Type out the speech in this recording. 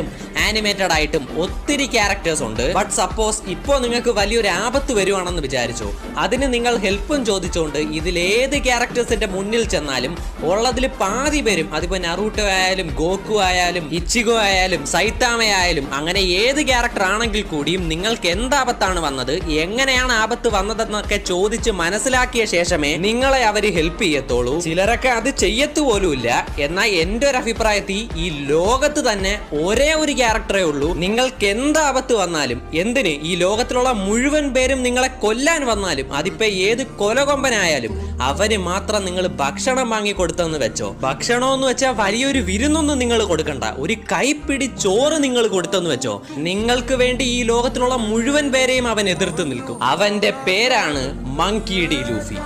ആയിട്ടും ആനിമേറ്റഡ് ആയിട്ടും ഒത്തിരി ക്യാരക്ടേഴ്സ് ഉണ്ട്. ബട്ട് സപ്പോസ് ഇപ്പോൾ നിങ്ങൾക്ക് വലിയൊരു ആപത്ത് വരുവാണെന്ന് വിചാരിച്ചു, അതിന് നിങ്ങൾ ഹെൽപ്പും ചോദിച്ചുകൊണ്ട് ഇതിലേത് ക്യാരക്ടേഴ്സിന്റെ മുന്നിൽ ചെന്നാലും ഉള്ളതിൽ പാതി പേരും, അതിപ്പോ നറൂട്ടോ ആയാലും ഗോക്കു ആയാലും ഇച്ചിഗോ ആയാലും സൈതാമ ആയാലും അങ്ങനെ ഏത് ക്യാരക്ടർ ആണെങ്കിൽ കൂടിയും നിങ്ങൾക്ക് എന്താപത്താണ് വന്നത്, എങ്ങനെയാണ് ആപത്ത് വന്നതെന്നൊക്കെ ചോദിച്ച് മനസ്സിലാക്കിയ ശേഷമേ നിങ്ങളെ അവര് ഹെൽപ്പ് ചെയ്യത്തുള്ളൂ. ചിലരൊക്കെ അത് ചെയ്യത്തു പോലുമില്ല. എന്നാൽ എന്റെ ഒരു അഭിപ്രായത്തിൽ ഈ ലോകത്ത് തന്നെ ഒരേ ഒരു ക്യാരക്ടറേ ഉള്ളൂ, നിങ്ങൾക്ക് എന്താപത്ത് വന്നാലും, എന്തിന് ഈ ലോകത്തിലുള്ള മുഴുവൻ പേരും നിങ്ങളെ കൊല്ലാൻ വന്നാലും, അതിപ്പോ ഏത് കൊലകൊമ്പനായാലും അവന് മാത്രം നിങ്ങൾ ഭക്ഷണം വാങ്ങി കൊടുത്തെന്ന് വെച്ചോ. ഭക്ഷണം എന്ന് വെച്ചാൽ വലിയൊരു വിരുന്നൊന്നും നിങ്ങൾ കൊടുക്കണ്ട, ഒരു കൈപ്പിടി ചോറ് നിങ്ങൾ കൊടുത്തെന്ന് വെച്ചോ, നിങ്ങൾക്ക് വേണ്ടി ഈ ലോകത്തിലുള്ള മുഴുവൻ പേരെയും അവൻ എതിർത്ത് നിൽക്കും. അവന്റെ പേരാണ് മങ്കി ഡി ലൂഫി.